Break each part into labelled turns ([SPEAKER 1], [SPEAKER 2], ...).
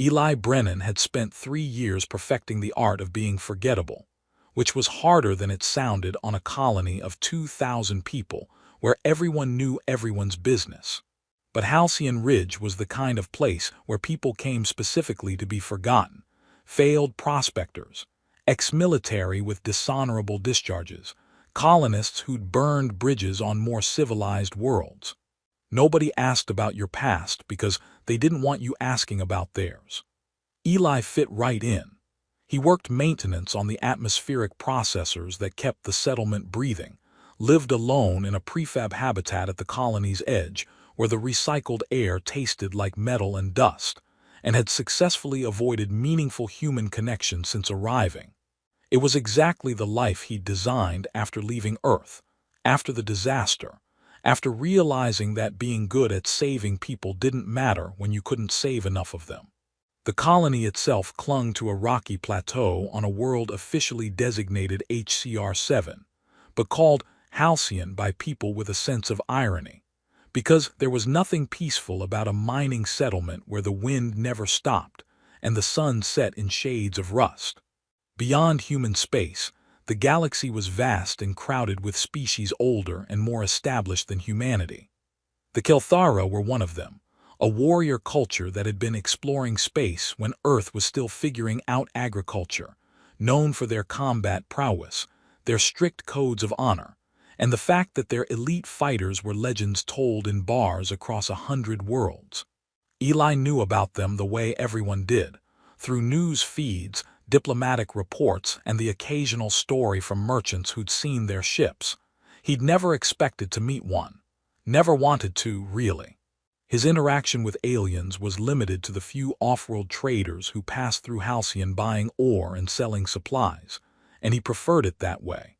[SPEAKER 1] Eli Brennan had spent 3 years perfecting the art of being forgettable, which was harder than it sounded on a colony of 2,000 people where everyone knew everyone's business. But Halcyon Ridge was the kind of place where people came specifically to be forgotten: failed prospectors, ex-military with dishonorable discharges, colonists who'd burned bridges on more civilized worlds. Nobody asked about your past because they didn't want you asking about theirs. Eli fit right in. He worked maintenance on the atmospheric processors that kept the settlement breathing, lived alone in a prefab habitat at the colony's edge where the recycled air tasted like metal and dust, and had successfully avoided meaningful human connection since arriving. It was exactly the life he'd designed after leaving Earth, after the disaster, after realizing that being good at saving people didn't matter when you couldn't save enough of them. The colony itself clung to a rocky plateau on a world officially designated HCR7, but called Halcyon by people with a sense of irony, because there was nothing peaceful about a mining settlement where the wind never stopped and the sun set in shades of rust. Beyond human space, the galaxy was vast and crowded with species older and more established than humanity. The Kelthara were one of them, a warrior culture that had been exploring space when Earth was still figuring out agriculture, known for their combat prowess, their strict codes of honor, and the fact that their elite fighters were legends told in bars across 100 worlds. Eli knew about them the way everyone did, through news feeds, diplomatic reports, and the occasional story from merchants who'd seen their ships. He'd never expected to meet one. Never wanted to, really. His interaction with aliens was limited to the few off-world traders who passed through Halcyon buying ore and selling supplies, and he preferred it that way.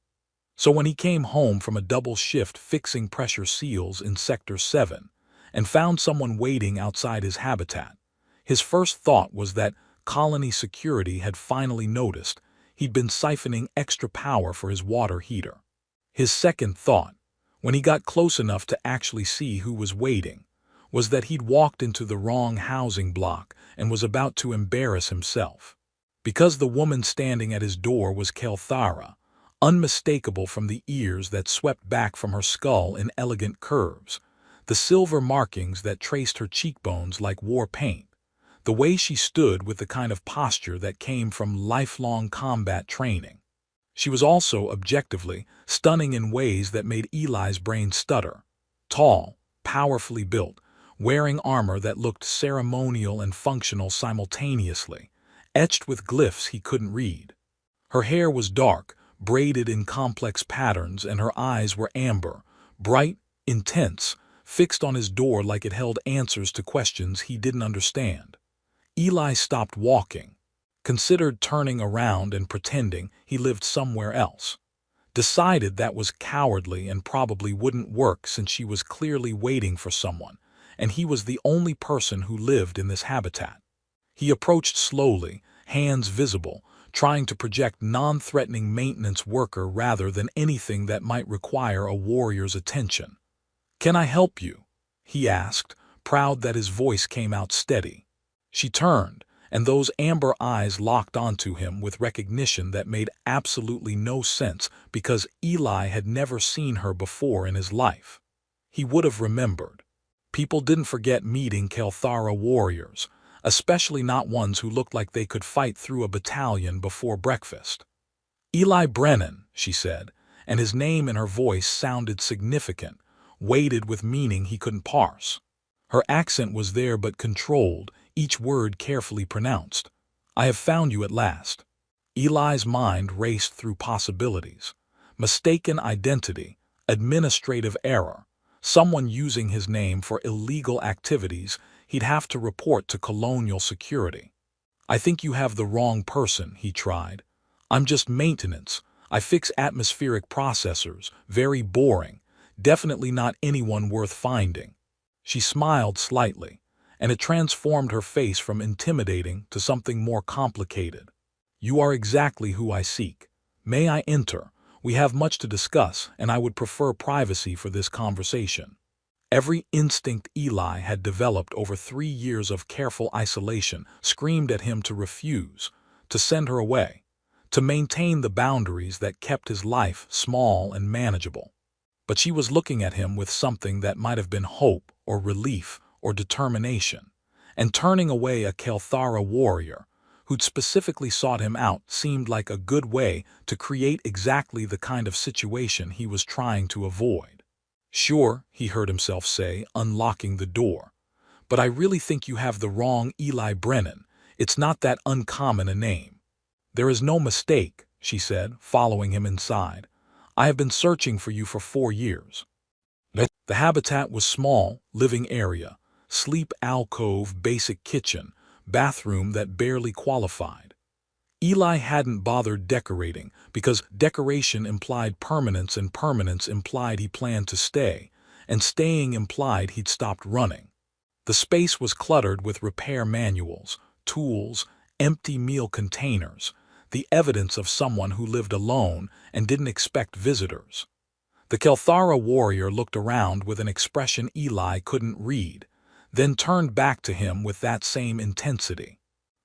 [SPEAKER 1] So when he came home from a double shift fixing pressure seals in Sector 7 and found someone waiting outside his habitat, his first thought was that colony security had finally noticed he'd been siphoning extra power for his water heater. His second thought, when he got close enough to actually see who was waiting, was that he'd walked into the wrong housing block and was about to embarrass himself. Because the woman standing at his door was Kelthara, unmistakable from the ears that swept back from her skull in elegant curves, the silver markings that traced her cheekbones like war paint, the way she stood with the kind of posture that came from lifelong combat training. She was also, objectively, stunning in ways that made Eli's brain stutter. Tall, powerfully built, wearing armor that looked ceremonial and functional simultaneously, etched with glyphs he couldn't read. Her hair was dark, braided in complex patterns, and her eyes were amber, bright, intense, fixed on his door like it held answers to questions he didn't understand. Eli stopped walking, considered turning around and pretending he lived somewhere else, decided that was cowardly and probably wouldn't work since she was clearly waiting for someone, and he was the only person who lived in this habitat. He approached slowly, hands visible, trying to project non-threatening maintenance worker rather than anything that might require a warrior's attention. "Can I help you?" he asked, proud that his voice came out steady. She turned, and those amber eyes locked onto him with recognition that made absolutely no sense because Eli had never seen her before in his life. He would have remembered. People didn't forget meeting Kelthara warriors, especially not ones who looked like they could fight through a battalion before breakfast. "Eli Brennan," she said, and his name in her voice sounded significant, weighted with meaning he couldn't parse. Her accent was there but controlled, each word carefully pronounced. "I have found you at last." Eli's mind raced through possibilities. Mistaken identity, administrative error, someone using his name for illegal activities he'd have to report to colonial security. "I think you have the wrong person," he tried. "I'm just maintenance. I fix atmospheric processors, very boring, definitely not anyone worth finding." She smiled slightly, and it transformed her face from intimidating to something more complicated. "You are exactly who I seek. May I enter? We have much to discuss, and I would prefer privacy for this conversation." Every instinct Eli had developed over 3 years of careful isolation screamed at him to refuse, to send her away, to maintain the boundaries that kept his life small and manageable. But she was looking at him with something that might have been hope or relief or determination, and turning away a Kelthara warrior who'd specifically sought him out seemed like a good way to create exactly the kind of situation he was trying to avoid. "Sure," he heard himself say, unlocking the door, "but I really think you have the wrong Eli Brennan. It's not that uncommon a name." "There is no mistake," she said, following him inside. "I have been searching for you for 4 years." The habitat was small, living area, sleep alcove, basic kitchen, bathroom that barely qualified. Eli hadn't bothered decorating because decoration implied permanence and permanence implied he planned to stay, and staying implied he'd stopped running. The space was cluttered with repair manuals, tools, empty meal containers, the evidence of someone who lived alone and didn't expect visitors. The Kelthara warrior looked around with an expression Eli couldn't read, then turned back to him with that same intensity.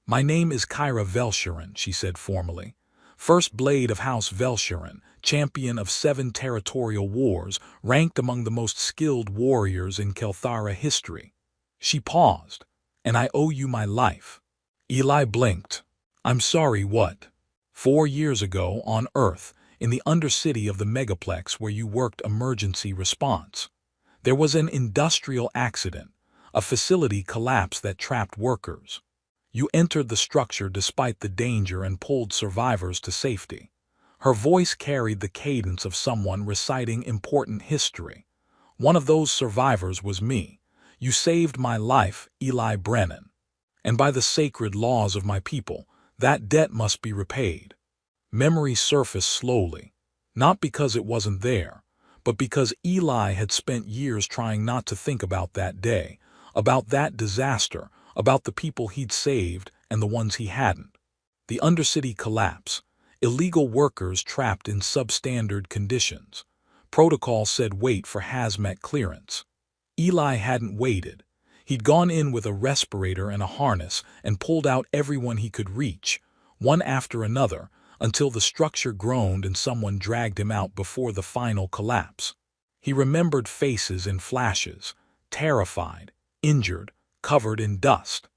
[SPEAKER 1] "My name is Kyra Velsharin," she said formally. "First Blade of House Velsharin, champion of 7 territorial wars, ranked among the most skilled warriors in Kelthara history." She paused. "And I owe you my life." Eli blinked. "I'm sorry, what?" 4 years ago, on Earth, in the undercity of the megaplex where you worked emergency response, there was an industrial accident, a facility collapse that trapped workers. You entered the structure despite the danger and pulled survivors to safety." Her voice carried the cadence of someone reciting important history. "One of those survivors was me. You saved my life, Eli Brennan. And by the sacred laws of my people, that debt must be repaid." Memory surfaced slowly, not because it wasn't there, but because Eli had spent years trying not to think about that day, about that disaster, about the people he'd saved and the ones he hadn't. The undercity collapse, illegal workers trapped in substandard conditions. Protocol said wait for hazmat clearance. Eli hadn't waited. He'd gone in with a respirator and a harness and pulled out everyone he could reach, one after another, until the structure groaned and someone dragged him out before the final collapse. He remembered faces in flashes, terrified, injured, covered in dust.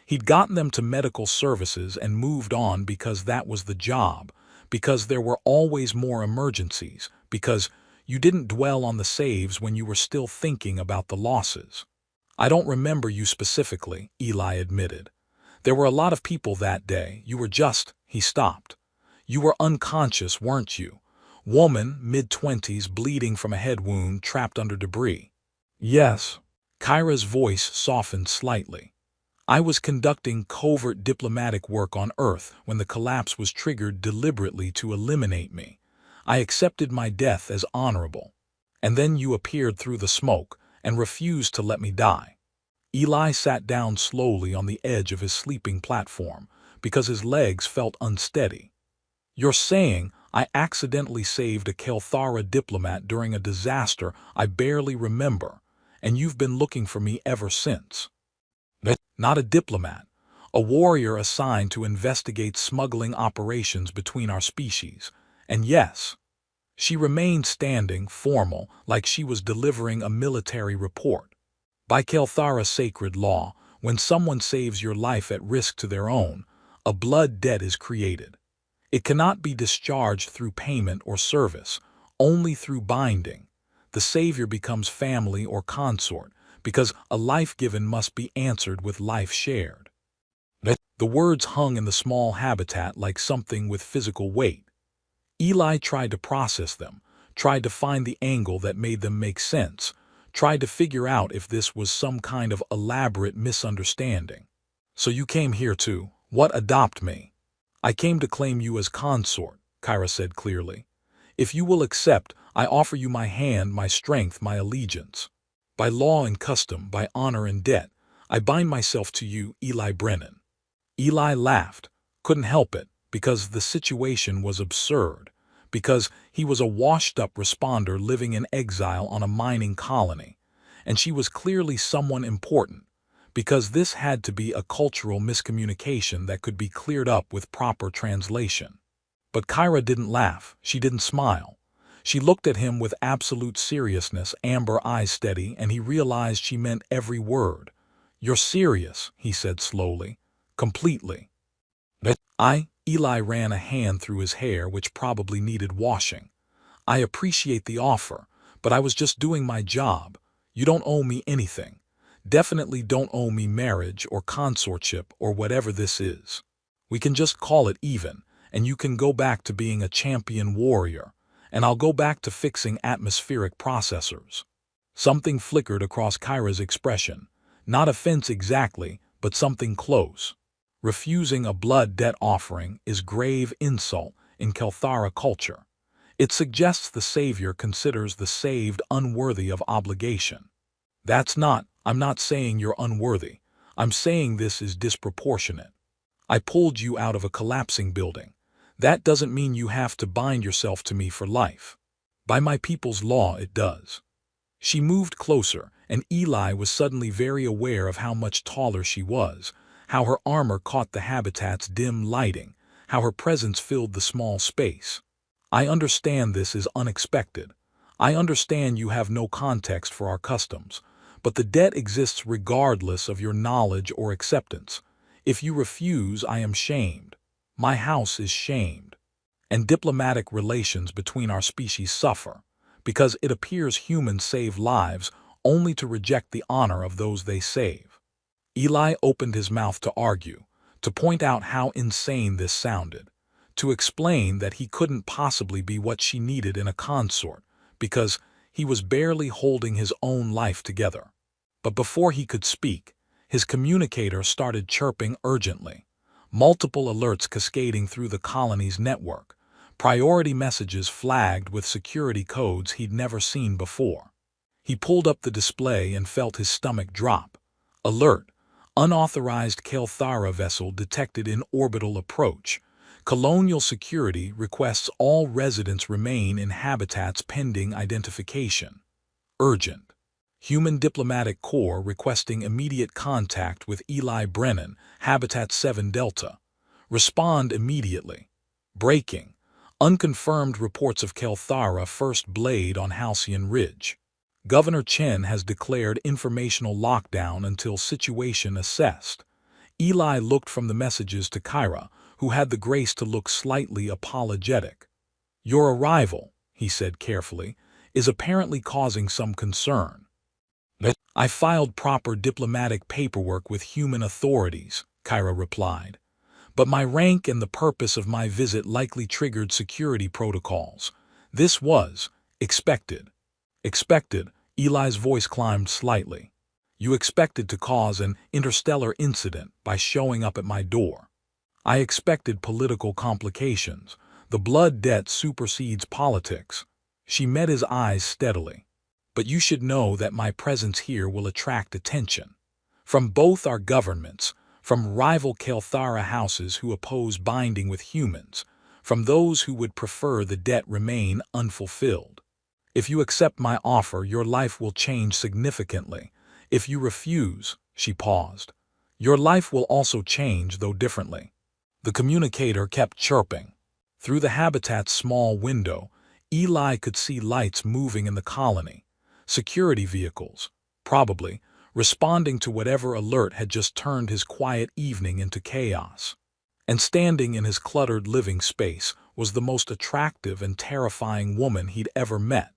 [SPEAKER 1] He'd gotten them to medical services and moved on because that was the job, because there were always more emergencies, because you didn't dwell on the saves when you were still thinking about the losses. "I don't remember you specifically," Eli admitted. "There were a lot of people that day. You were just—" He stopped. "You were unconscious, weren't you? Woman, mid-20s, bleeding from a head wound, trapped under debris." "Yes." Kyra's voice softened slightly. "I was conducting covert diplomatic work on Earth when the collapse was triggered deliberately to eliminate me. I accepted my death as honorable. And then you appeared through the smoke and refused to let me die." Eli sat down slowly on the edge of his sleeping platform because his legs felt unsteady. "You're saying I accidentally saved a Kelthara diplomat during a disaster I barely remember, and you've been looking for me ever since." "Not a diplomat, a warrior assigned to investigate smuggling operations between our species. And yes." She remained standing, formal, like she was delivering a military report. "By Kelthara sacred law, when someone saves your life at risk to their own, a blood debt is created. It cannot be discharged through payment or service, only through binding. The savior becomes family or consort, because a life given must be answered with life shared." The words hung in the small habitat like something with physical weight. Eli tried to process them, tried to find the angle that made them make sense, tried to figure out if this was some kind of elaborate misunderstanding. "So you came here to, what, adopt me?" "I came to claim you as consort," Kyra said clearly. "If you will accept, I offer you my hand, my strength, my allegiance. By law and custom, by honor and debt, I bind myself to you, Eli Brennan." Eli laughed, couldn't help it, because the situation was absurd, because he was a washed-up responder living in exile on a mining colony, and she was clearly someone important, because this had to be a cultural miscommunication that could be cleared up with proper translation. But Kyra didn't laugh, she didn't smile. She looked at him with absolute seriousness, amber eyes steady, and he realized she meant every word. "You're serious," he said slowly. "Completely." Eli ran a hand through his hair, which probably needed washing. "I appreciate the offer, but I was just doing my job. You don't owe me anything. Definitely don't owe me marriage or consortship or whatever this is. We can just call it even, and you can go back to being a champion warrior, and I'll go back to fixing atmospheric processors." Something flickered across Kyra's expression. Not offense exactly, but something close. Refusing a blood debt offering is grave insult in Kelthara culture. It suggests the savior considers the saved unworthy of obligation. I'm not saying you're unworthy. I'm saying this is disproportionate. I pulled you out of a collapsing building. That doesn't mean you have to bind yourself to me for life. By my people's law, it does. She moved closer, and Eli was suddenly very aware of how much taller she was, how her armor caught the habitat's dim lighting, how her presence filled the small space. "I understand this is unexpected. I understand you have no context for our customs, but the debt exists regardless of your knowledge or acceptance. If you refuse, I am shamed. My house is shamed. And diplomatic relations between our species suffer, because it appears humans save lives only to reject the honor of those they save." Eli opened his mouth to argue, to point out how insane this sounded, to explain that he couldn't possibly be what she needed in a consort, because he was barely holding his own life together. But before he could speak, his communicator started chirping urgently, multiple alerts cascading through the colony's network, priority messages flagged with security codes he'd never seen before. He pulled up the display and felt his stomach drop. Alert: unauthorized Kelthara vessel detected in orbital approach. Colonial security requests all residents remain in habitats pending identification. Urgent. Human Diplomatic Corps requesting immediate contact with Eli Brennan, Habitat 7 Delta. Respond immediately. Breaking. Unconfirmed reports of Kelthara first blade on Halcyon Ridge. Governor Chen has declared informational lockdown until situation assessed. Eli looked from the messages to Kyra, who had the grace to look slightly apologetic. "Your arrival," he said carefully, "is apparently causing some concern." "I filed proper diplomatic paperwork with human authorities," Kyra replied. "But my rank and the purpose of my visit likely triggered security protocols. This was expected." "Expected?" Eli's voice climbed slightly. "You expected to cause an interstellar incident by showing up at my door." "I expected political complications. The blood debt supersedes politics." She met his eyes steadily. "But you should know that my presence here will attract attention. From both our governments, from rival Kelthara houses who oppose binding with humans, from those who would prefer the debt remain unfulfilled. If you accept my offer, your life will change significantly. If you refuse," she paused, "your life will also change, though differently." The communicator kept chirping. Through the habitat's small window, Eli could see lights moving in the colony. Security vehicles, probably, responding to whatever alert had just turned his quiet evening into chaos. And standing in his cluttered living space was the most attractive and terrifying woman he'd ever met,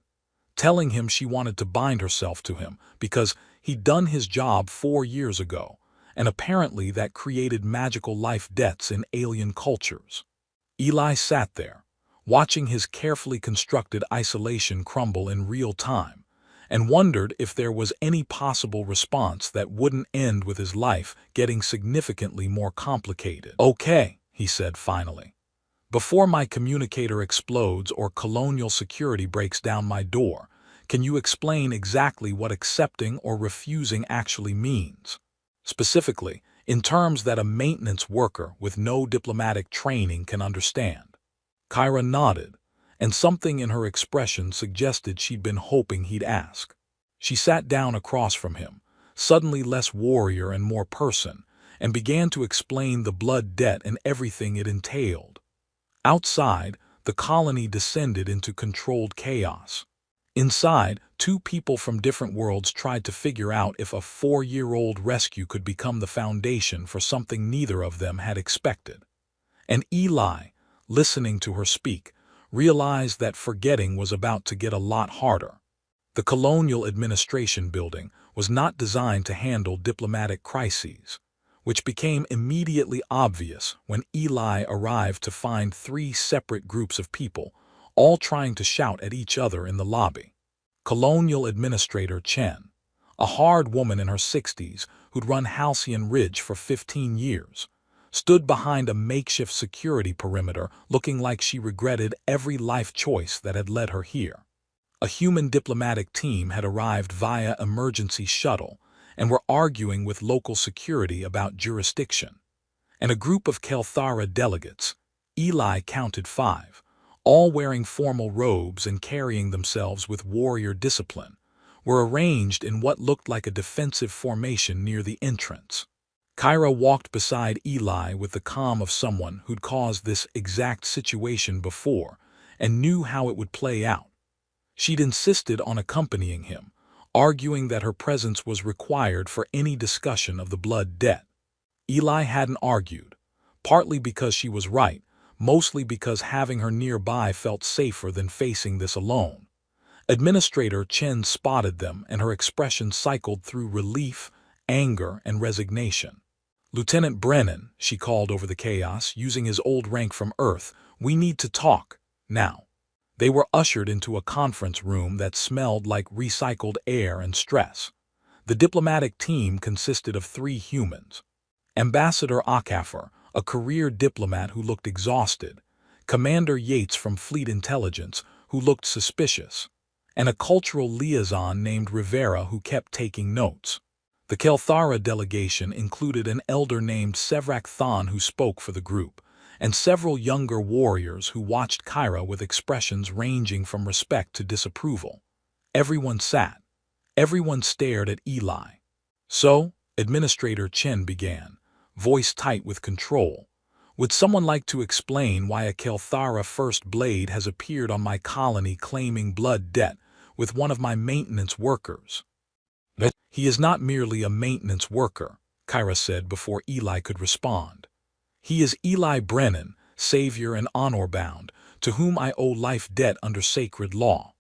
[SPEAKER 1] telling him she wanted to bind herself to him because he'd done his job 4 years ago, and apparently that created magical life debts in alien cultures. Eli sat there, watching his carefully constructed isolation crumble in real time, and wondered if there was any possible response that wouldn't end with his life getting significantly more complicated. "Okay," he said finally. "Before my communicator explodes or colonial security breaks down my door, can you explain exactly what accepting or refusing actually means? Specifically, in terms that a maintenance worker with no diplomatic training can understand." Kyra nodded, and something in her expression suggested she'd been hoping he'd ask. She sat down across from him, suddenly less warrior and more person, and began to explain the blood debt and everything it entailed. Outside, the colony descended into controlled chaos. Inside, two people from different worlds tried to figure out if a 4-year-old rescue could become the foundation for something neither of them had expected. And Eli, listening to her speak, realized that forgetting was about to get a lot harder. The colonial administration building was not designed to handle diplomatic crises, which became immediately obvious when Eli arrived to find 3 separate groups of people, all trying to shout at each other in the lobby. Colonial Administrator Chen, a hard woman in her 60s who'd run Halcyon Ridge for 15 years, stood behind a makeshift security perimeter looking like she regretted every life choice that had led her here. A human diplomatic team had arrived via emergency shuttle and were arguing with local security about jurisdiction. And a group of Kelthara delegates, Eli counted 5, all wearing formal robes and carrying themselves with warrior discipline, were arranged in what looked like a defensive formation near the entrance. Kyra walked beside Eli with the calm of someone who'd caused this exact situation before and knew how it would play out. She'd insisted on accompanying him, arguing that her presence was required for any discussion of the blood debt. Eli hadn't argued, partly because she was right, mostly because having her nearby felt safer than facing this alone. Administrator Chen spotted them, and her expression cycled through relief, anger, and resignation. "Lieutenant Brennan," she called over the chaos, using his old rank from Earth, "we need to talk, now." They were ushered into a conference room that smelled like recycled air and stress. The diplomatic team consisted of 3 humans. Ambassador Akafor, a career diplomat who looked exhausted, Commander Yates from Fleet Intelligence, who looked suspicious, and a cultural liaison named Rivera who kept taking notes. The Kelthara delegation included an elder named Sevrak Thon who spoke for the group, and several younger warriors who watched Kyra with expressions ranging from respect to disapproval. Everyone sat. Everyone stared at Eli. "So," Administrator Chen began, voice tight with control, "would someone like to explain why a Kelthara First Blade has appeared on my colony claiming blood debt with one of my maintenance workers?" "He is not merely a maintenance worker," Kyra said before Eli could respond. "He is Eli Brennan, savior and honor-bound, to whom I owe life debt under sacred law."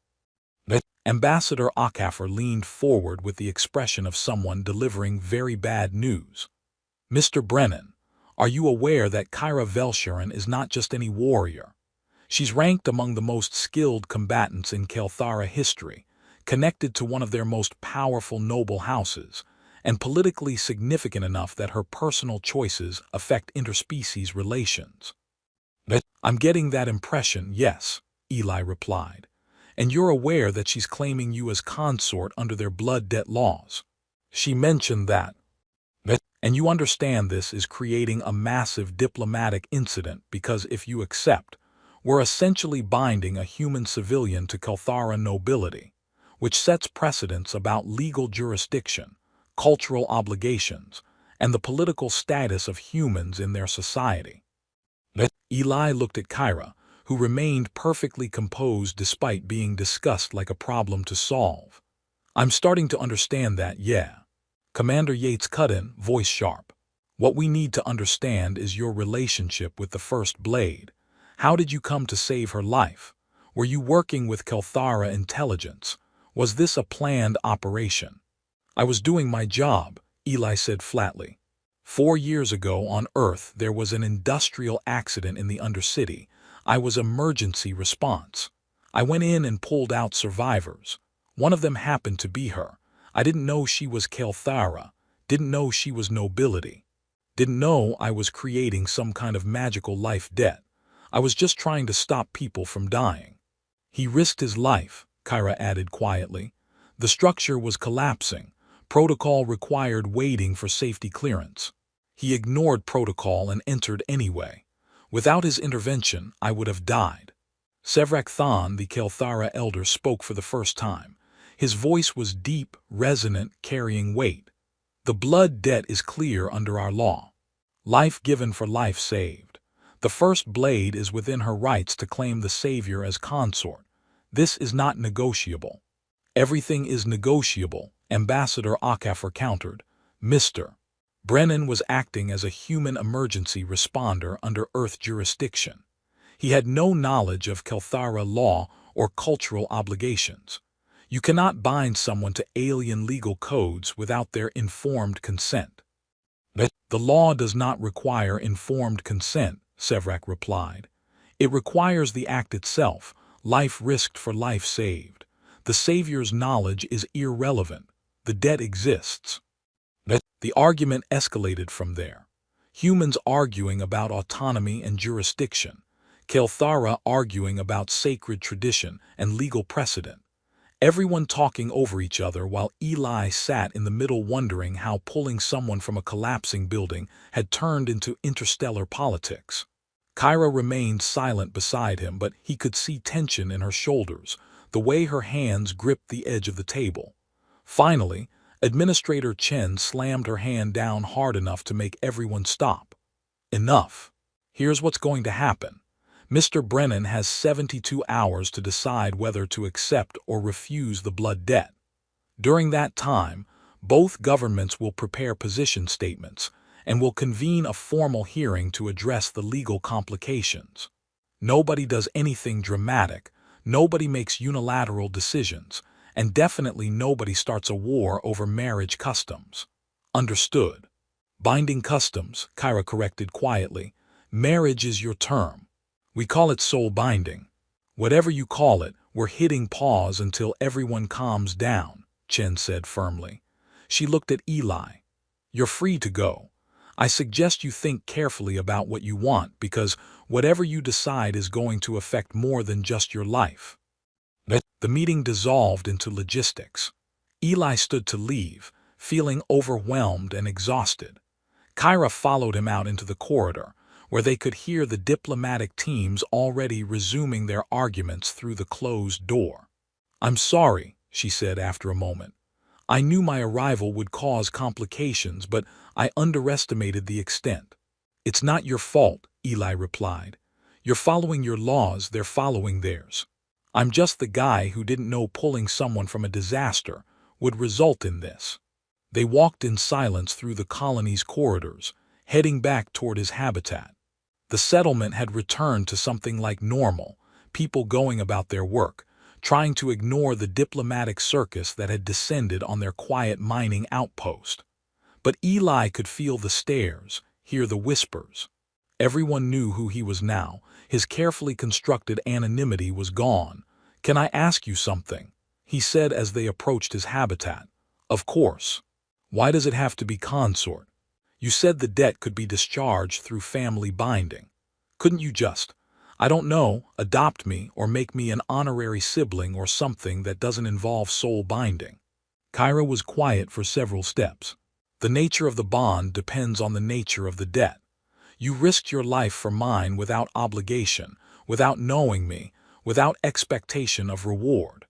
[SPEAKER 1] Ambassador Akafor leaned forward with the expression of someone delivering very bad news. "Mr. Brennan, are you aware that Kyra Velsharan is not just any warrior? She's ranked among the most skilled combatants in Kelthara history, connected to one of their most powerful noble houses, and politically significant enough that her personal choices affect interspecies relations." "I'm getting that impression, yes," Eli replied. "And you're aware that she's claiming you as consort under their blood debt laws." She mentioned that. "And you understand this is creating a massive diplomatic incident because if you accept, we're essentially binding a human civilian to Kelthara nobility, which sets precedents about legal jurisdiction, cultural obligations, and the political status of humans in their society." Eli looked at Kyra, who remained perfectly composed despite being discussed like a problem to solve. "I'm starting to understand that, yeah." Commander Yates cut in, voice sharp. "What we need to understand is your relationship with the First Blade. How did you come to save her life? Were you working with Kelthara intelligence? Was this a planned operation?" "I was doing my job," Eli said flatly. 4 years ago on Earth there was an industrial accident in the Undercity. I was emergency response. I went in and pulled out survivors. One of them happened to be her. I didn't know she was Kelthara, didn't know she was nobility, didn't know I was creating some kind of magical life debt. I was just trying to stop people from dying." "He risked his life," Kyra added quietly. "The structure was collapsing. Protocol required waiting for safety clearance. He ignored protocol and entered anyway. Without his intervention, I would have died." Sevrak Thon, the Kelthara elder, spoke for the first time. His voice was deep, resonant, carrying weight. The blood debt is clear under our law. Life given for life saved. The first blade is within her rights to claim the savior as consort. This is not negotiable. Everything is negotiable, Ambassador Okafor countered. Mr. Brennan was acting as a human emergency responder under Earth jurisdiction. He had no knowledge of Kelthara law or cultural obligations. You cannot bind someone to alien legal codes without their informed consent. The law does not require informed consent, Sevrak replied. It requires the act itself, life risked for life saved. The savior's knowledge is irrelevant. The debt exists. The argument escalated from there. Humans arguing about autonomy and jurisdiction. Kelthara arguing about sacred tradition and legal precedent. Everyone talking over each other while Eli sat in the middle wondering how pulling someone from a collapsing building had turned into interstellar politics. Kyra remained silent beside him, but he could see tension in her shoulders, the way her hands gripped the edge of the table. Finally, Administrator Chen slammed her hand down hard enough to make everyone stop. Enough. Here's what's going to happen. Mr. Brennan has 72 hours to decide whether to accept or refuse the blood debt. During that time, both governments will prepare position statements and will convene a formal hearing to address the legal complications. Nobody does anything dramatic, nobody makes unilateral decisions, and definitely nobody starts a war over marriage customs. Understood. Binding customs, Kyra corrected quietly. Marriage is your term. We call it soul binding. Whatever you call it, we're hitting pause until everyone calms down, Chen said firmly. She looked at Eli. You're free to go. I suggest you think carefully about what you want because whatever you decide is going to affect more than just your life. The meeting dissolved into logistics. Eli stood to leave, feeling overwhelmed and exhausted. Kyra followed him out into the corridor, where they could hear the diplomatic teams already resuming their arguments through the closed door. I'm sorry, she said after a moment. I knew my arrival would cause complications, but I underestimated the extent. It's not your fault, Eli replied. You're following your laws, they're following theirs. I'm just the guy who didn't know pulling someone from a disaster would result in this. They walked in silence through the colony's corridors, heading back toward his habitat. The settlement had returned to something like normal, people going about their work, trying to ignore the diplomatic circus that had descended on their quiet mining outpost. But Eli could feel the stares, hear the whispers. Everyone knew who he was now. His carefully constructed anonymity was gone. Can I ask you something? He said as they approached his habitat. Of course. Why does it have to be consort? You said the debt could be discharged through family binding. Couldn't you just, I don't know, adopt me or make me an honorary sibling or something that doesn't involve soul binding? Kyra was quiet for several steps. The nature of the bond depends on the nature of the debt. You risked your life for mine without obligation, without knowing me, without expectation of reward.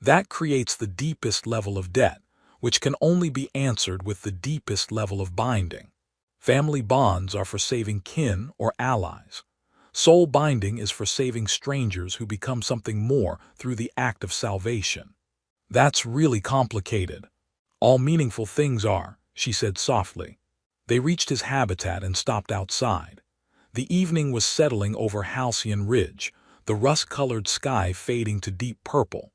[SPEAKER 1] That creates the deepest level of debt, which can only be answered with the deepest level of binding. Family bonds are for saving kin or allies. Soul binding is for saving strangers who become something more through the act of salvation. That's really complicated. All meaningful things are, she said softly. They reached his habitat and stopped outside. The evening was settling over Halcyon Ridge, the rust-colored sky fading to deep purple.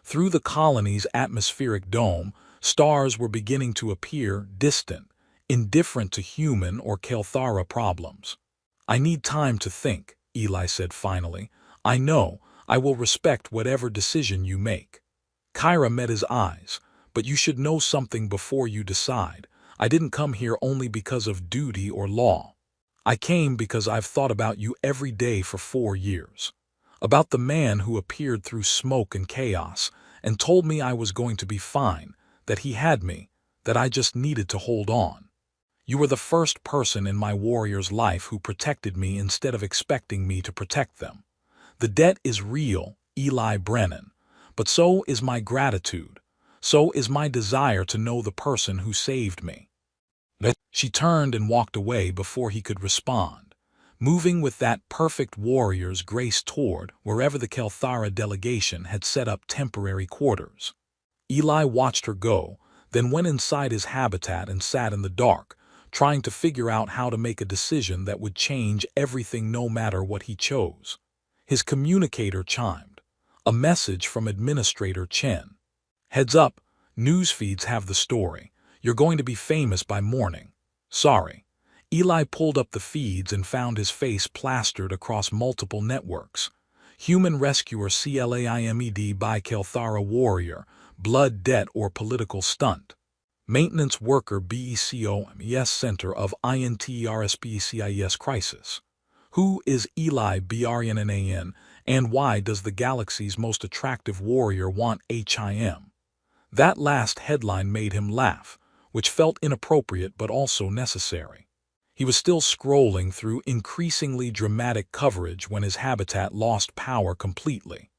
[SPEAKER 1] Through the colony's atmospheric dome, stars were beginning to appear distant, indifferent to human or Kelthara problems. I need time to think, Eli said finally. I know, I will respect whatever decision you make. Kyra met his eyes. But you should know something before you decide. I didn't come here only because of duty or law. I came because I've thought about you every day for 4 years. About the man who appeared through smoke and chaos and told me I was going to be fine, that he had me, that I just needed to hold on. You were the first person in my warrior's life who protected me instead of expecting me to protect them. The debt is real, Eli Brennan, but so is my gratitude. So is my desire to know the person who saved me. She turned and walked away before he could respond, moving with that perfect warrior's grace toward wherever the Kelthara delegation had set up temporary quarters. Eli watched her go, then went inside his habitat and sat in the dark, trying to figure out how to make a decision that would change everything no matter what he chose. His communicator chimed. A message from Administrator Chen. Heads up, news feeds have the story. You're going to be famous by morning. Sorry. Eli pulled up the feeds and found his face plastered across multiple networks. Human rescuer CLAIMED by Kelthara warrior, blood debt or political stunt. Maintenance worker BECOMES center of INTERSPECIS crisis. Who is Eli BRNNAN, and why does the galaxy's most attractive warrior want HIM? That last headline made him laugh, which felt inappropriate but also necessary. He was still scrolling through increasingly dramatic coverage when his habitat lost power completely.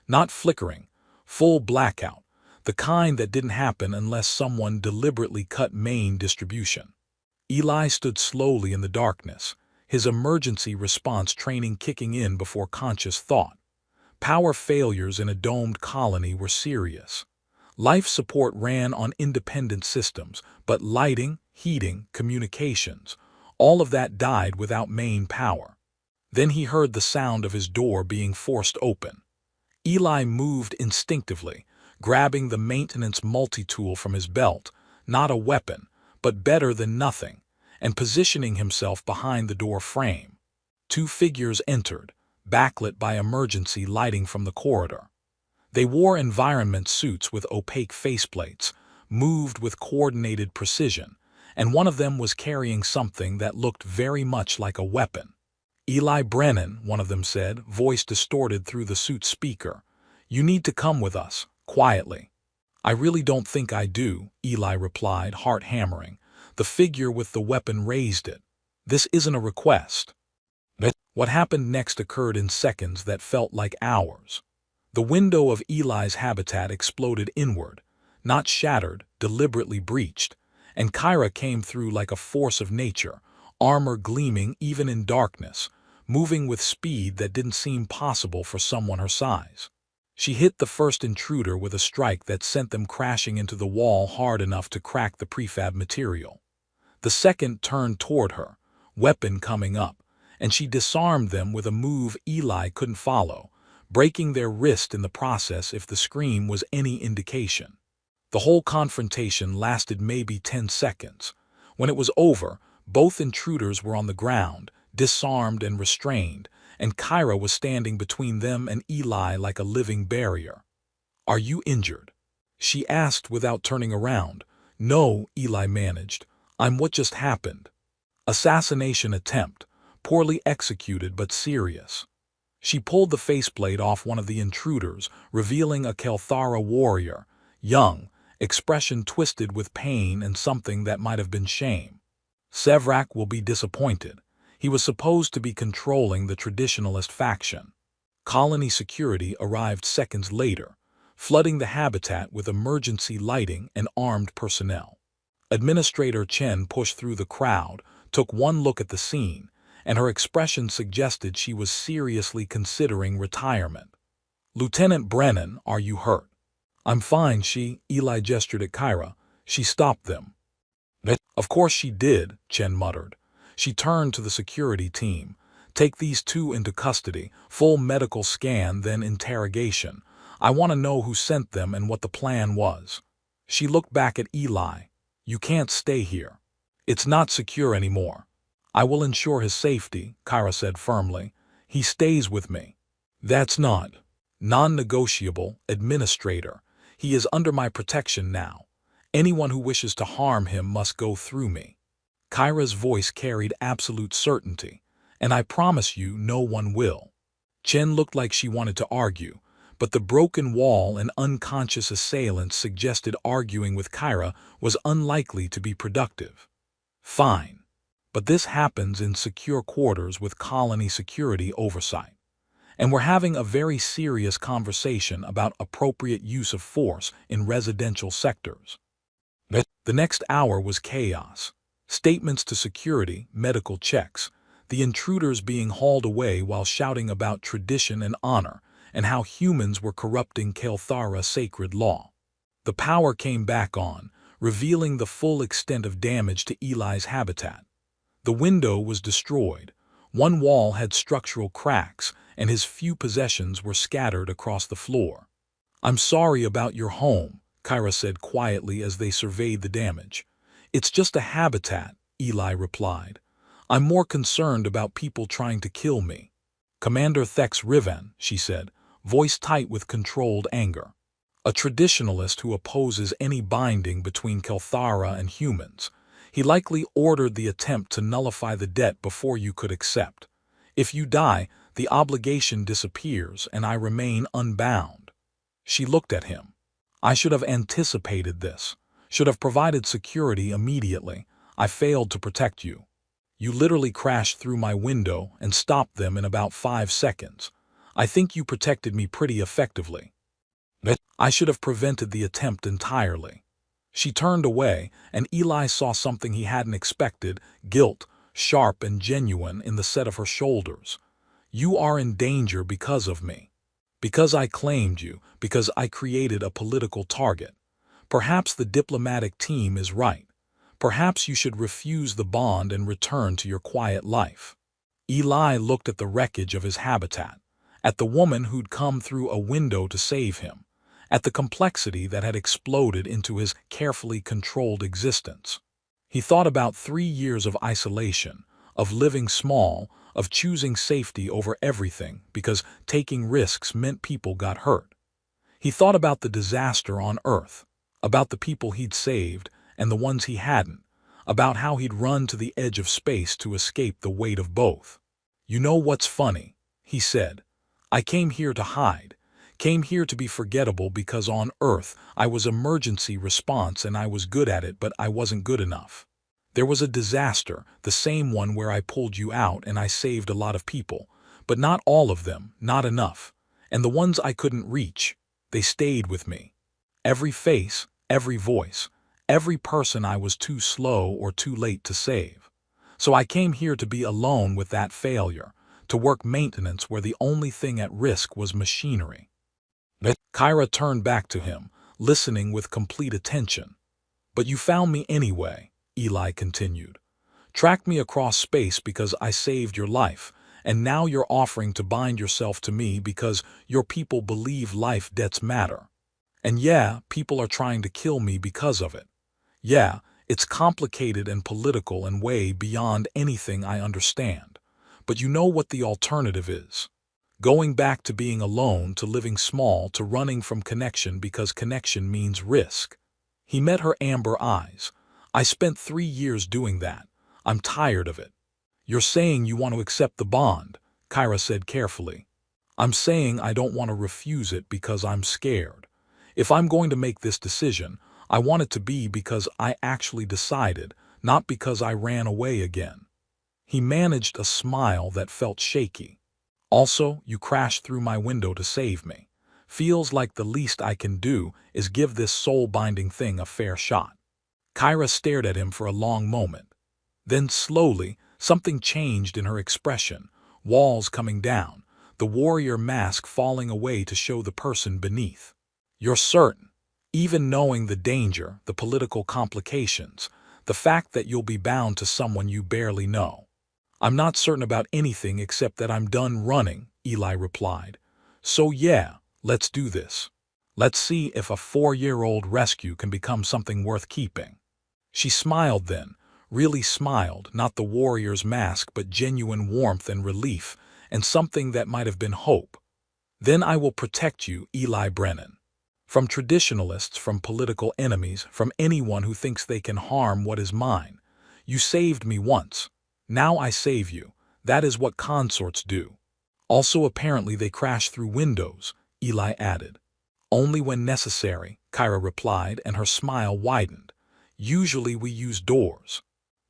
[SPEAKER 1] Not flickering, full blackout, the kind that didn't happen unless someone deliberately cut main distribution. Eli stood slowly in the darkness, his emergency response training kicking in before conscious thought. Power failures in a domed colony were serious. Life support ran on independent systems, but lighting, heating, communications, all of that died without main power. Then he heard the sound of his door being forced open. Eli moved instinctively, grabbing the maintenance multi-tool from his belt, not a weapon, but better than nothing, and positioning himself behind the door frame. Two figures entered, backlit by emergency lighting from the corridor. They wore environment suits with opaque faceplates, moved with coordinated precision, and one of them was carrying something that looked very much like a weapon. Eli Brennan, one of them said, voice distorted through the suit speaker. You need to come with us, quietly. I really don't think I do, Eli replied, heart hammering. The figure with the weapon raised it. This isn't a request. What happened next occurred in seconds that felt like hours. The window of Eli's habitat exploded inward, not shattered, deliberately breached, and Kyra came through like a force of nature, armor gleaming even in darkness, moving with speed that didn't seem possible for someone her size. She hit the first intruder with a strike that sent them crashing into the wall hard enough to crack the prefab material. The second turned toward her, weapon coming up, and she disarmed them with a move Eli couldn't follow, breaking their wrist in the process if the scream was any indication. The whole confrontation lasted maybe 10 seconds. When it was over, both intruders were on the ground, disarmed and restrained, and Kyra was standing between them and Eli like a living barrier. Are you injured? She asked without turning around. No, Eli managed. I'm what just happened. Assassination attempt, poorly executed but serious. She pulled the faceplate off one of the intruders, revealing a Kelthara warrior, young, expression twisted with pain and something that might have been shame. Sevrak will be disappointed. He was supposed to be controlling the traditionalist faction. Colony security arrived seconds later, flooding the habitat with emergency lighting and armed personnel. Administrator Chen pushed through the crowd, took one look at the scene, and her expression suggested she was seriously considering retirement. Lieutenant Brennan, are you hurt? I'm fine, Eli gestured at Kyra. She stopped them. Of course she did, Chen muttered. She turned to the security team. Take these two into custody, full medical scan, then interrogation. I want to know who sent them and what the plan was. She looked back at Eli. You can't stay here. It's not secure anymore. I will ensure his safety, Kyra said firmly. He stays with me. That's not non-negotiable, Administrator. He is under my protection now. Anyone who wishes to harm him must go through me. Kyra's voice carried absolute certainty, and I promise you no one will. Chen looked like she wanted to argue, but the broken wall and unconscious assailants suggested arguing with Kyra was unlikely to be productive. Fine. But this happens in secure quarters with colony security oversight. and we're having a very serious conversation about appropriate use of force in residential sectors. The next hour was chaos. Statements to security, medical checks, the intruders being hauled away while shouting about tradition and honor, and how humans were corrupting Kelthara sacred law. The power came back on, revealing the full extent of damage to Eli's habitat. The window was destroyed. One wall had structural cracks, and his few possessions were scattered across the floor. "I'm sorry about your home," Kyra said quietly as they surveyed the damage. "It's just a habitat," Eli replied. "I'm more concerned about people trying to kill me." "Commander Thex Rivan," she said, voice tight with controlled anger. "A traditionalist who opposes any binding between Kelthara and humans. He likely ordered the attempt to nullify the debt before you could accept. If you die, the obligation disappears and I remain unbound." She looked at him. "I should have anticipated this. Should have provided security immediately. I failed to protect you. You literally crashed through my window and stopped them in about 5 seconds. I think you protected me pretty effectively. I should have prevented the attempt entirely." She turned away, and Eli saw something he hadn't expected, guilt, sharp and genuine, in the set of her shoulders. "You are in danger because of me. Because I claimed you, because I created a political target. Perhaps the diplomatic team is right. Perhaps you should refuse the bond and return to your quiet life." Eli looked at the wreckage of his habitat, at the woman who'd come through a window to save him, at the complexity that had exploded into his carefully controlled existence. He thought about 3 years of isolation, of living small, of choosing safety over everything because taking risks meant people got hurt. He thought about the disaster on Earth, about the people he'd saved and the ones he hadn't, about how he'd run to the edge of space to escape the weight of both. "You know what's funny?" he said. "I came here to hide. Came here to be forgettable because on Earth I was emergency response and I was good at it, but I wasn't good enough. There was a disaster, the same one where I pulled you out and I saved a lot of people, but not all of them, not enough. And the ones I couldn't reach, they stayed with me. Every face, every voice, every person I was too slow or too late to save. So I came here to be alone with that failure, to work maintenance where the only thing at risk was machinery." Kyra turned back to him, listening with complete attention. "But you found me anyway," Eli continued. "Tracked me across space because I saved your life, and now you're offering to bind yourself to me because your people believe life debts matter. And yeah, people are trying to kill me because of it. Yeah, it's complicated and political and way beyond anything I understand. But you know what the alternative is. Going back to being alone, to living small, to running from connection because connection means risk." He met her amber eyes. "I spent 3 years doing that. I'm tired of it." "You're saying you want to accept the bond," Kyra said carefully. "I'm saying I don't want to refuse it because I'm scared. If I'm going to make this decision, I want it to be because I actually decided, not because I ran away again." He managed a smile that felt shaky. "Also, you crashed through my window to save me. Feels like the least I can do is give this soul-binding thing a fair shot." Kyra stared at him for a long moment. Then slowly, something changed in her expression, walls coming down, the warrior mask falling away to show the person beneath. "You're certain, even knowing the danger, the political complications, the fact that you'll be bound to someone you barely know?" "I'm not certain about anything except that I'm done running," Eli replied. "So yeah, let's do this. Let's see if a 4-year-old rescue can become something worth keeping." She smiled then, really smiled, not the warrior's mask but genuine warmth and relief, and something that might have been hope. "Then I will protect you, Eli Brennan. From traditionalists, from political enemies, from anyone who thinks they can harm what is mine. You saved me once. Now I save you. That is what consorts do." "Also apparently they crash through windows," Eli added. "Only when necessary," Kyra replied, and her smile widened. "Usually we use doors."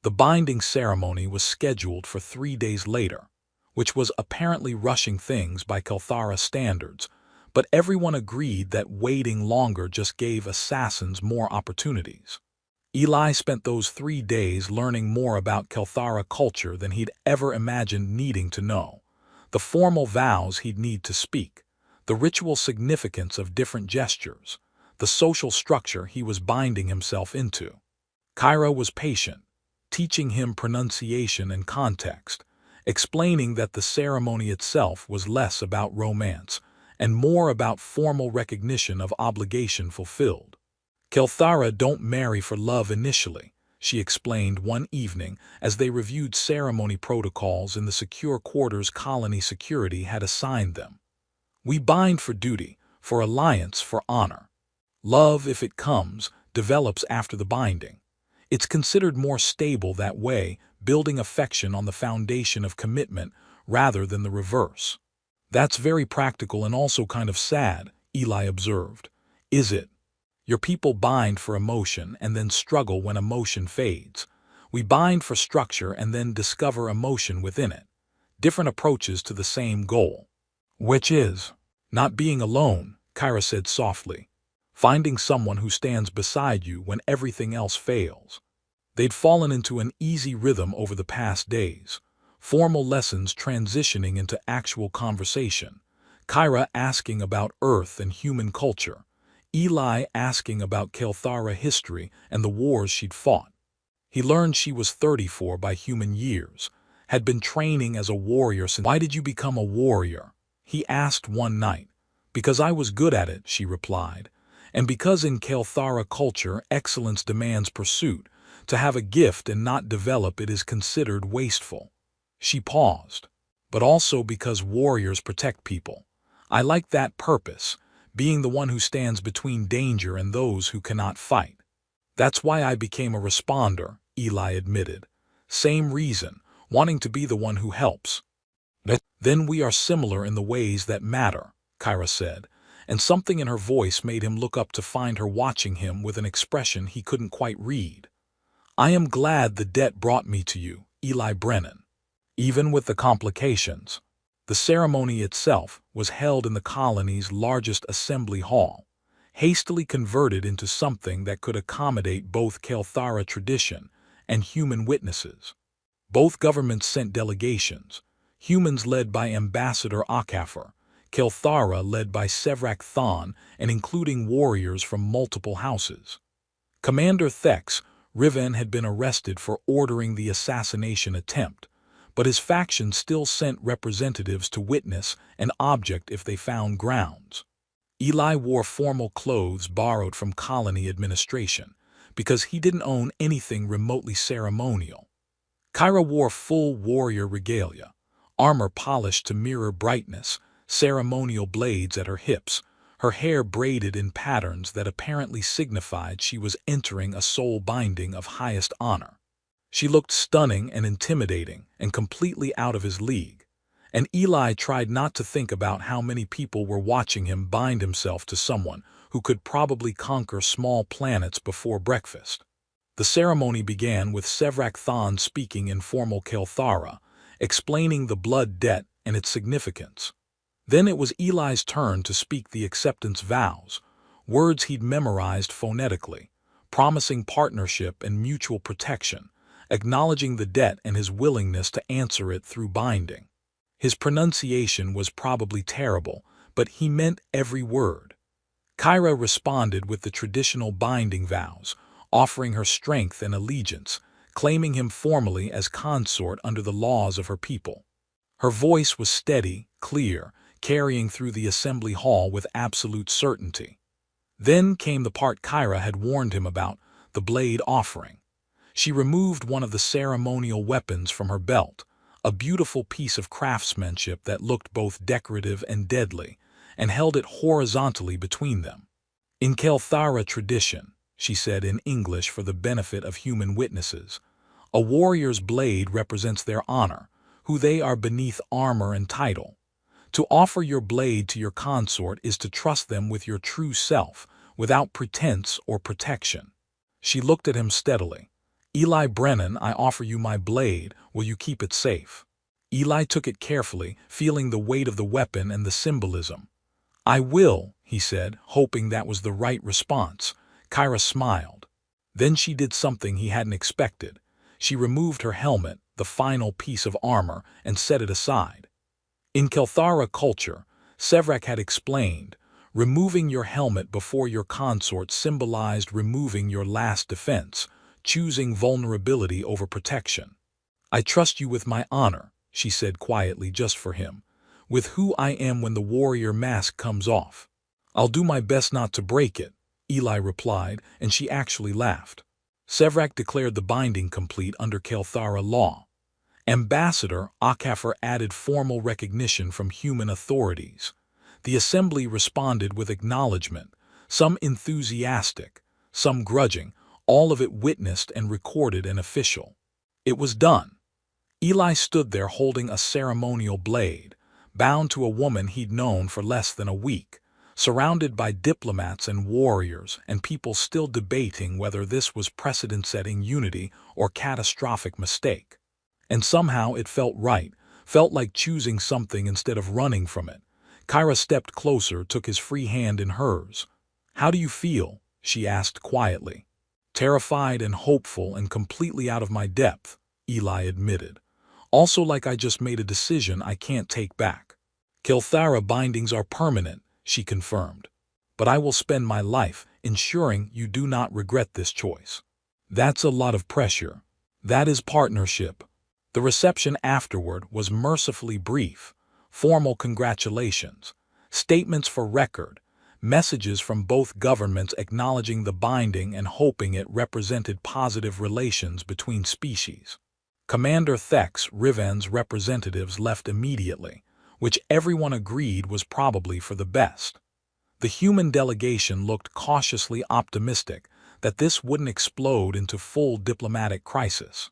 [SPEAKER 1] The binding ceremony was scheduled for 3 days later. which was apparently rushing things by Kelthara standards, but everyone agreed that waiting longer just gave assassins more opportunities. Eli spent those 3 days learning more about Kelthara culture than he'd ever imagined needing to know, the formal vows he'd need to speak, the ritual significance of different gestures, the social structure he was binding himself into. Kyra was patient, teaching him pronunciation and context, explaining that the ceremony itself was less about romance and more about formal recognition of obligation fulfilled. Kelthara don't marry for love initially, she explained one evening as they reviewed ceremony protocols in the secure quarters colony security had assigned them. We bind for duty, for alliance, for honor. Love, if it comes, develops after the binding. It's considered more stable that way, building affection on the foundation of commitment rather than the reverse. That's very practical and also kind of sad, Eli observed. Is it? Your people bind for emotion and then struggle when emotion fades. We bind for structure and then discover emotion within it. Different approaches to the same goal. Which is? Not being alone, Kyra said softly. Finding someone who stands beside you when everything else fails. They'd fallen into an easy rhythm over the past days. Formal lessons transitioning into actual conversation. Kyra asking about Earth and human culture. Eli asking about Kelthara history and the wars she'd fought. He learned she was 34 by human years, had been training as a warrior since. Why did you become a warrior? He asked one night. Because I was good at it, she replied, and because in Kelthara culture excellence demands pursuit. To have a gift and not develop it is considered wasteful. She paused. But also because warriors protect people. I like that purpose, being the one who stands between danger and those who cannot fight. That's why I became a responder, Eli admitted. Same reason, wanting to be the one who helps. Then we are similar in the ways that matter, Kyra said, and something in her voice made him look up to find her watching him with an expression he couldn't quite read. I am glad the debt brought me to you, Eli Brennan. Even with the complications. The ceremony itself was held in the colony's largest assembly hall, hastily converted into something that could accommodate both Kelthara tradition and human witnesses. Both governments sent delegations, humans led by Ambassador Akafor, Kelthara led by Sevrak Thon and including warriors from multiple houses. Commander Thex Riven had been arrested for ordering the assassination attempt, but his faction still sent representatives to witness an object if they found grounds. Eli wore formal clothes borrowed from colony administration, because he didn't own anything remotely ceremonial. Kyra wore full warrior regalia, armor polished to mirror brightness, ceremonial blades at her hips, her hair braided in patterns that apparently signified she was entering a soul binding of highest honor. She looked stunning and intimidating and completely out of his league, and Eli tried not to think about how many people were watching him bind himself to someone who could probably conquer small planets before breakfast. The ceremony began with Sevrak Thon speaking in formal Kelthara, explaining the blood debt and its significance. Then it was Eli's turn to speak the acceptance vows, words he'd memorized phonetically, promising partnership and mutual protection, acknowledging the debt and his willingness to answer it through binding. His pronunciation was probably terrible, but he meant every word. Kyra responded with the traditional binding vows, offering her strength and allegiance, claiming him formally as consort under the laws of her people. Her voice was steady, clear, carrying through the assembly hall with absolute certainty. Then came the part Kyra had warned him about, the blade offering. She removed one of the ceremonial weapons from her belt, a beautiful piece of craftsmanship that looked both decorative and deadly, and held it horizontally between them. In Kelthara tradition, she said in English for the benefit of human witnesses, a warrior's blade represents their honor, who they are beneath armor and title. To offer your blade to your consort is to trust them with your true self, without pretense or protection. She looked at him steadily. Eli Brennan, I offer you my blade, will you keep it safe? Eli took it carefully, feeling the weight of the weapon and the symbolism. "I will," he said, hoping that was the right response. Kyra smiled. Then she did something he hadn't expected. She removed her helmet, the final piece of armor, and set it aside. In Kelthara culture, Sevrak had explained, removing your helmet before your consort symbolized removing your last defense, choosing vulnerability over protection. "I trust you with my honor," she said quietly just for him, "with who I am when the warrior mask comes off." "I'll do my best not to break it," Eli replied, and she actually laughed. Sevrak declared the binding complete under Kelthara law. Ambassador Akafar added formal recognition from human authorities. The assembly responded with acknowledgement, some enthusiastic, some grudging, all of it witnessed and recorded and official. It was done. Eli stood there holding a ceremonial blade, bound to a woman he'd known for less than a week, surrounded by diplomats and warriors and people still debating whether this was precedent-setting unity or catastrophic mistake. And somehow it felt right, felt like choosing something instead of running from it. Kyra stepped closer, took his free hand in hers. "How do you feel?" she asked quietly. "Terrified and hopeful and completely out of my depth," Eli admitted. "Also like I just made a decision I can't take back." "Kelthara bindings are permanent," she confirmed. "But I will spend my life ensuring you do not regret this choice." "That's a lot of pressure." "That is partnership." The reception afterward was mercifully brief. Formal congratulations, statements for record, messages from both governments acknowledging the binding and hoping it represented positive relations between species. Commander Thek's Riven's representatives left immediately, which everyone agreed was probably for the best. The human delegation looked cautiously optimistic that this wouldn't explode into full diplomatic crisis.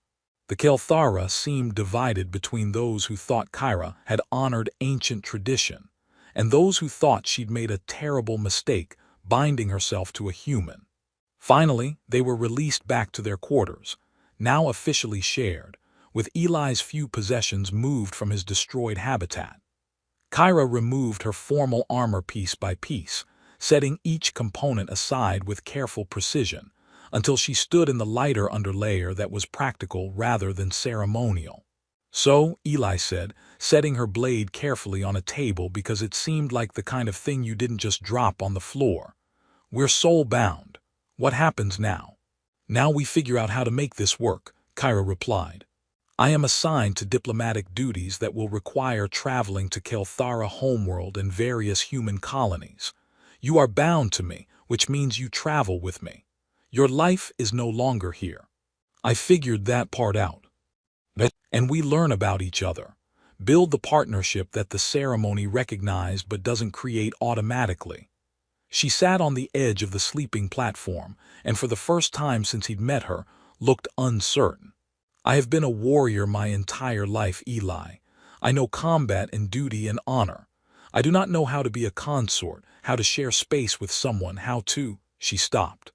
[SPEAKER 1] The Kelthara seemed divided between those who thought Kyra had honored ancient tradition and those who thought she'd made a terrible mistake binding herself to a human. Finally, they were released back to their quarters, now officially shared, with Eli's few possessions moved from his destroyed habitat. Kyra removed her formal armor piece by piece, setting each component aside with careful precision, until she stood in the lighter underlayer that was practical rather than ceremonial. "So," Eli said, setting her blade carefully on a table because it seemed like the kind of thing you didn't just drop on the floor, "we're soul-bound. What happens now?" "Now we figure out how to make this work," Kyra replied. "I am assigned to diplomatic duties that will require traveling to Kelthara homeworld and various human colonies. You are bound to me, which means you travel with me. Your life is no longer here. I figured that part out. And we learn about each other. Build the partnership that the ceremony recognized but doesn't create automatically." She sat on the edge of the sleeping platform, and for the first time since he'd met her, looked uncertain. "I have been a warrior my entire life, Eli. I know combat and duty and honor. I do not know how to be a consort, how to share space with someone, how to—" She stopped.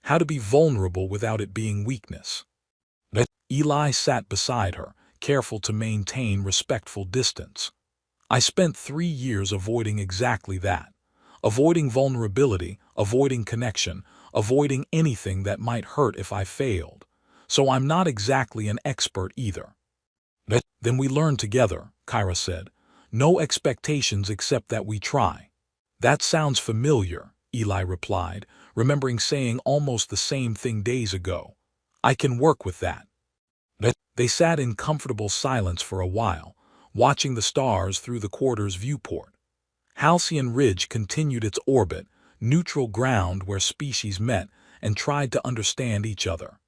[SPEAKER 1] "How to be vulnerable without it being weakness." Eli sat beside her, careful to maintain respectful distance. "I spent 3 years avoiding exactly that. Avoiding vulnerability, avoiding connection, avoiding anything that might hurt if I failed. So I'm not exactly an expert either." "Then we learn together," Kyra said. "No expectations except that we try." "That sounds familiar," Eli replied, remembering saying almost the same thing days ago. "I can work with that." They sat in comfortable silence for a while, watching the stars through the quarter's viewport. Halcyon Ridge continued its orbit, neutral ground where species met and tried to understand each other.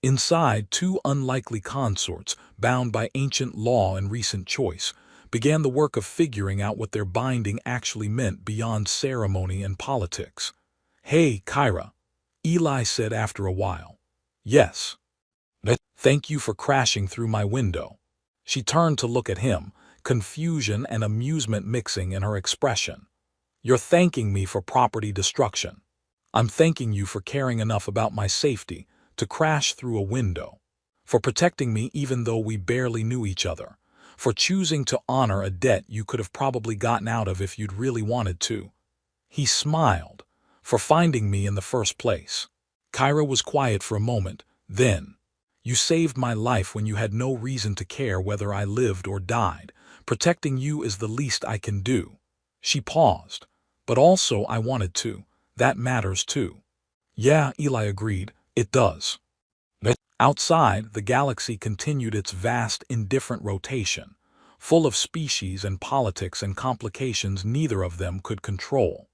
[SPEAKER 1] Inside, 2 unlikely consorts, bound by ancient law and recent choice, began the work of figuring out what their binding actually meant beyond ceremony and politics. "Hey, Kyra," Eli said after a while. "Yes." "Thank you for crashing through my window." She turned to look at him, confusion and amusement mixing in her expression. "You're thanking me for property destruction. I'm thanking you for caring enough about my safety to crash through a window. For protecting me even though we barely knew each other. for choosing to honor a debt you could have probably gotten out of if you'd really wanted to. He smiled, for finding me in the first place. Kyra was quiet for a moment, then, "You saved my life when you had no reason to care whether I lived or died. Protecting you is the least I can do." She paused. "But also I wanted to. That matters too." "Yeah," Eli agreed, "it does." Outside, the galaxy continued its vast, indifferent rotation, full of species and politics and complications neither of them could control.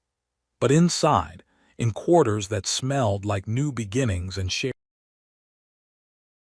[SPEAKER 1] But inside, in quarters that smelled like new beginnings and shared